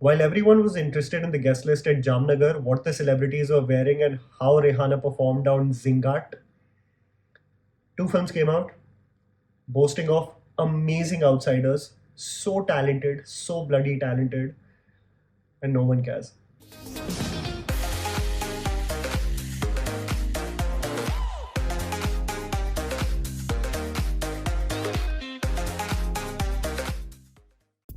While everyone was interested in the guest list at Jamnagar, what the celebrities were wearing, and how Rihanna performed on Zingat, two films came out boasting of amazing outsiders, so talented, so bloody talented, and no one cares.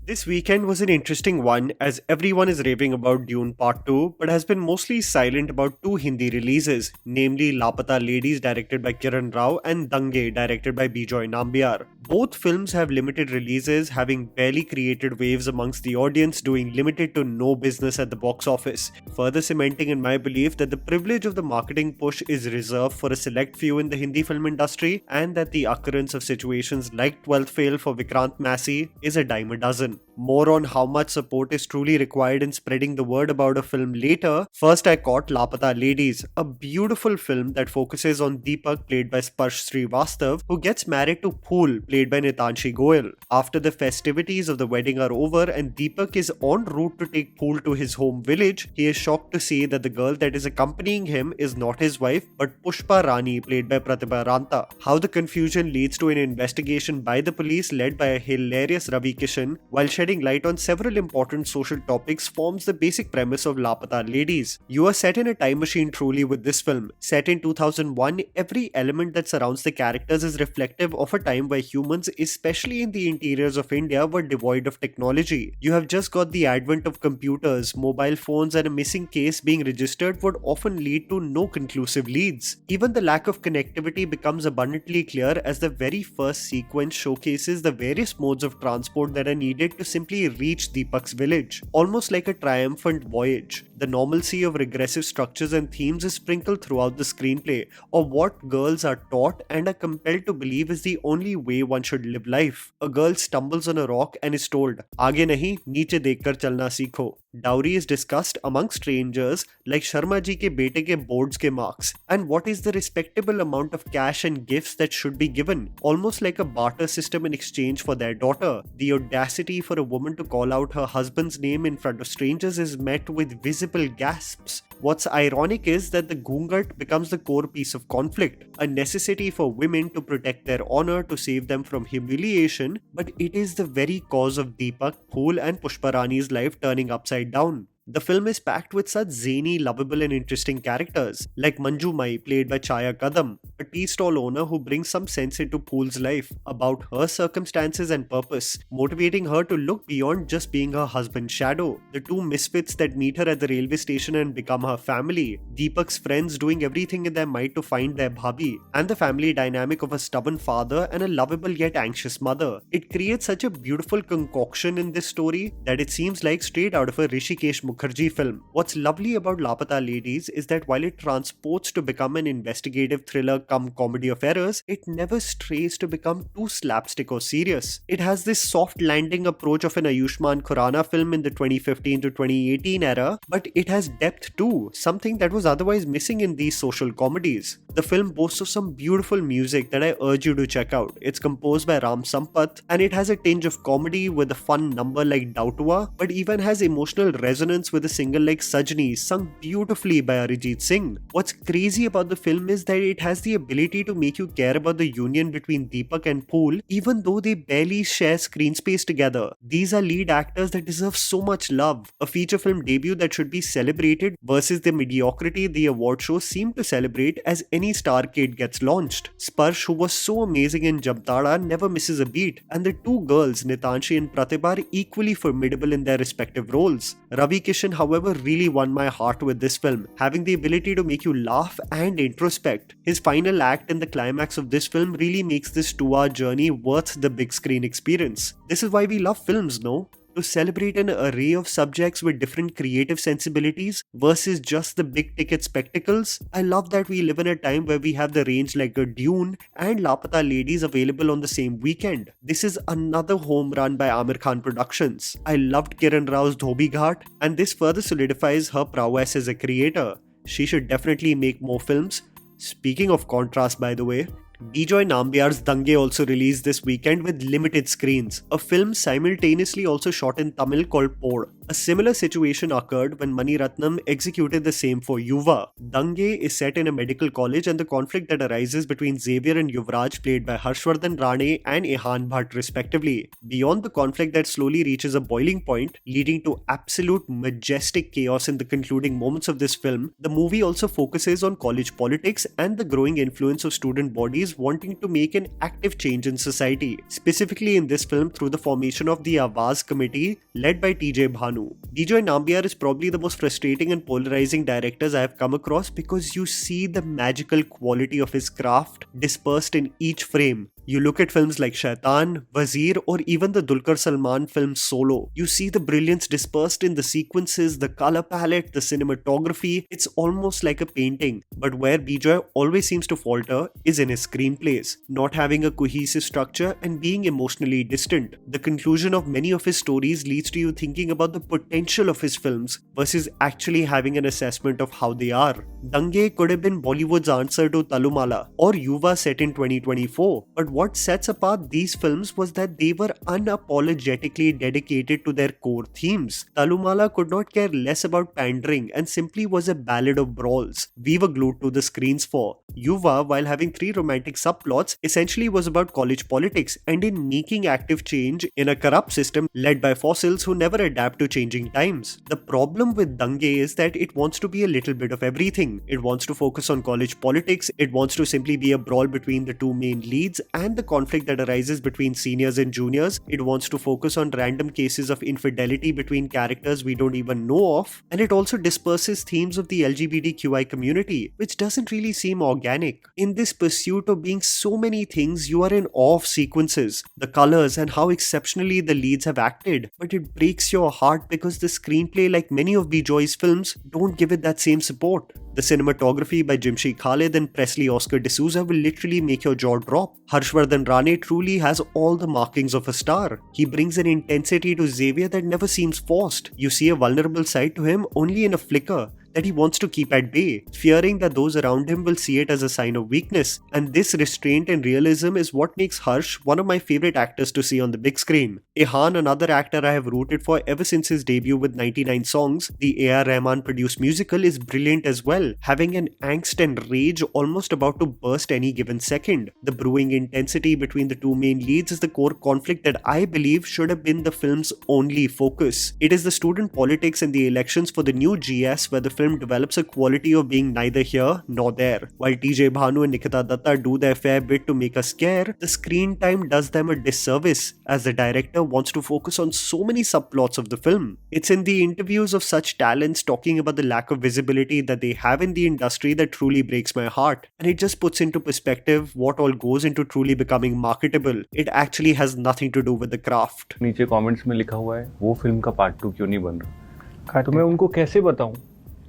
This weekend was an interesting one as everyone is raving about Dune Part 2 but has been mostly silent about two Hindi releases, namely Lapata Ladies directed by Kiran Rao and Dange directed by Bijoy Nambiar. Both films have limited releases, having barely created waves amongst the audience, doing limited to no business at the box office, further cementing in my belief that the privilege of the marketing push is reserved for a select few in the Hindi film industry and that the occurrence of situations like 12th Fail for Vikrant Massey is a dime a dozen. More on how much support is truly required in spreading the word about a film later. First, I caught Lapata Ladies, a beautiful film that focuses on Deepak, played by Sparsh Srivastav, who gets married to Phool, played by Nitanshi Goyal. After the festivities of the wedding are over and Deepak is en route to take Phool to his home village, he is shocked to see that the girl that is accompanying him is not his wife but Pushpa Rani, played by Pratibha Ranta. How the confusion leads to an investigation by the police led by a hilarious Ravi Kishan, while shedding light on several important social topics, forms the basic premise of Lapata Ladies. You are set in a time machine truly with this film. Set in 2001, every element that surrounds the characters is reflective of a time where humans, especially in the interiors of India, were devoid of technology. You have just got the advent of computers, mobile phones, and a missing case being registered would often lead to no conclusive leads. Even the lack of connectivity becomes abundantly clear as the very first sequence showcases the various modes of transport that are needed to simply reach Deepak's village, almost like a triumphant voyage. The normalcy of regressive structures and themes is sprinkled throughout the screenplay, or what girls are taught and are compelled to believe is the only way one should live life. A girl stumbles on a rock and is told, "Aage nahi, niche dekhkar chalna seekho." Dowry is discussed among strangers like Sharma ji ke bete ke boards ke marks, and what is the respectable amount of cash and gifts that should be given, almost like a barter system in exchange for their daughter. The audacity for a woman to call out her husband's name in front of strangers is met with visible gasps. What's ironic is that the Gungat becomes the core piece of conflict, a necessity for women to protect their honor to save them from humiliation, but it is the very cause of Deepak, Phool and Pushparani's life turning upside down. The film is packed with such zany, lovable and interesting characters, like Manju Mai, played by Chaya Kadam, a tea stall owner who brings some sense into Phool's life about her circumstances and purpose, motivating her to look beyond just being her husband's shadow. The two misfits that meet her at the railway station and become her family, Deepak's friends doing everything in their might to find their bhabhi, and the family dynamic of a stubborn father and a lovable yet anxious mother. It creates such a beautiful concoction in this story that it seems like straight out of a Rishikesh Mukherjee film. What's lovely about Lapata Ladies is that while it transports to become an investigative thriller come comedy of errors, it never strays to become too slapstick or serious. It has this soft landing approach of an Ayushmann Khurrana film in the 2015 to 2018 era, but it has depth too, something that was otherwise missing in these social comedies. The film boasts of some beautiful music that I urge you to check out. It's composed by Ram Sampath and it has a tinge of comedy with a fun number like Dautua, but even has emotional resonance with a single like Sajni, sung beautifully by Arijit Singh. What's crazy about the film is that it has the ability to make you care about the union between Deepak and Phool, even though they barely share screen space together. These are lead actors that deserve so much love. A feature film debut that should be celebrated versus the mediocrity the award shows seem to celebrate as any star kid gets launched. Sparsh, who was so amazing in Jamtada, never misses a beat, and the two girls, Nitanshi and Pratibha, are equally formidable in their respective roles. Ravi Kishan, however, really won my heart with this film, having the ability to make you laugh and introspect. His final act and the climax of this film really makes this 2-hour journey worth the big screen experience. This is why we love films, no? To celebrate an array of subjects with different creative sensibilities versus just the big ticket spectacles. I love that we live in a time where we have the range like a Dune and Lapata Ladies available on the same weekend. This is another home run by Amir Khan Productions. I loved Kiran Rao's Dhobi Ghat, and this further solidifies her prowess as a creator. She should definitely make more films. Speaking of contrast, by the way, Bijoy Nambiar's Dange also released this weekend with limited screens. A film simultaneously also shot in Tamil called Pod. A similar situation occurred when Mani Ratnam executed the same for Yuva. Dange is set in a medical college, and the conflict that arises between Xavier and Yuvraj, played by Harshvardhan Rane and Ihan Bhatt respectively. Beyond the conflict that slowly reaches a boiling point, leading to absolute majestic chaos in the concluding moments of this film, the movie also focuses on college politics and the growing influence of student bodies wanting to make an active change in society, specifically in this film through the formation of the Awaz Committee led by TJ Bhanu. Bijoy Nambiar is probably the most frustrating and polarizing directors I have come across because you see the magical quality of his craft dispersed in each frame. You look at films like Shaitan, Wazir, or even the Dulquer Salman film Solo. You see the brilliance dispersed in the sequences, the color palette, the cinematography. It's almost like a painting. But where Bijoy always seems to falter is in his screenplays, not having a cohesive structure and being emotionally distant. The conclusion of many of his stories leads to you thinking about the potential of his films versus actually having an assessment of how they are. Dange could have been Bollywood's answer to Talumala or Yuva set in 2024, but what sets apart these films was that they were unapologetically dedicated to their core themes. Talumala could not care less about pandering and simply was a ballad of brawls we were glued to the screens for. Yuva, while having 3 romantic subplots, essentially was about college politics and in making active change in a corrupt system led by fossils who never adapt to changing times. The problem with Dange is that it wants to be a little bit of everything. It wants to focus on college politics, it wants to simply be a brawl between the 2 main leads and the conflict that arises between seniors and juniors. It wants to focus on random cases of infidelity between characters we don't even know of, and it also disperses themes of the LGBTQI community, which doesn't really seem organic. In this pursuit of being so many things, you are in awe of sequences, the colors, and how exceptionally the leads have acted, but it breaks your heart because the screenplay, like many of Bijoy's films, don't give it that same support. The cinematography by Jimshi Khalid and Presley Oscar D'Souza will literally make your jaw drop. Harshvardhan Rane truly has all the markings of a star. He brings an intensity to Xavier that never seems forced. You see a vulnerable side to him only in a flicker that he wants to keep at bay, fearing that those around him will see it as a sign of weakness. And this restraint and realism is what makes Harsh one of my favorite actors to see on the big screen. Ihan, another actor I have rooted for ever since his debut with 99 Songs, the A.R. Rahman produced musical, is brilliant as well, having an angst and rage almost about to burst any given second. The brewing intensity between the 2 main leads is the core conflict that I believe should have been the film's only focus. It is the student politics and the elections for the new GS where the film develops a quality of being neither here nor there. While TJ Bhanu and Nikita Datta do their fair bit to make us care, the screen time does them a disservice as the director wants to focus on so many subplots of the film. It's in the interviews of such talents talking about the lack of visibility that they have in the industry that truly breaks my heart, and it just puts into perspective what all goes into truly becoming marketable. It actually has nothing to do with the craft. नीचे comments में लिखा हुआ है वो film का part 2 क्यों नहीं बन रहा, तो मैं उनको कैसे बताऊं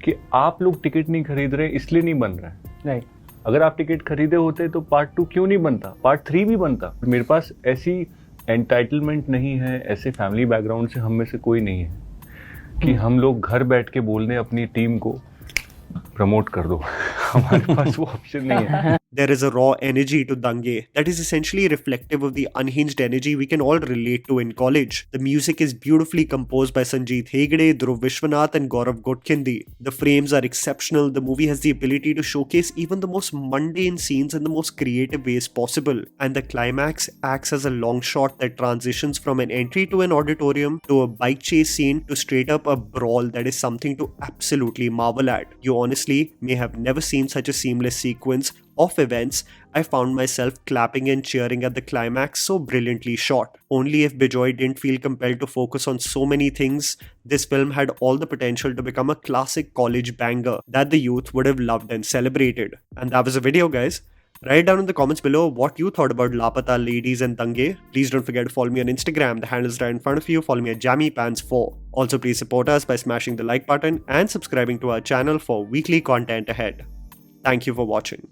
कि आप लोग टिकट नहीं खरीद रहे इसलिए नहीं बन रहा है। नहीं, अगर आप टिकट खरीदे होते तो पार्ट 2 क्यों नहीं बनता, पार्ट 3 भी बनता। मेरे पास ऐसी एंटाइटलमेंट नहीं है, ऐसे फैमिली बैकग्राउंड से हम में से कोई नहीं है कि हम लोग घर बैठ के बोल दें अपनी टीम को प्रमोट कर दो। हमारे पास वो ऑप्शन नहीं है। There is a raw energy to Dange that is essentially reflective of the unhinged energy we can all relate to in college. The music is beautifully composed by Sanjeet Hegde, Dhruv Vishwanath and Gaurav Godkhindi. The frames are exceptional. The movie has the ability to showcase even the most mundane scenes in the most creative ways possible. And the climax acts as a long shot that transitions from an entry to an auditorium to a bike chase scene to straight up a brawl that is something to absolutely marvel at. You honestly may have never seen such a seamless sequence of events. I found myself clapping and cheering at the climax, so brilliantly shot. Only if Bijoy didn't feel compelled to focus on so many things, this film had all the potential to become a classic college banger that the youth would have loved and celebrated. And that was the video, guys. Write down in the comments below what you thought about Lapata Ladies and Dange. Please don't forget to follow me on Instagram. The handle is right in front of you. Follow me at JammyPants4. Also, please support us by smashing the like button and subscribing to our channel for weekly content ahead. Thank you for watching.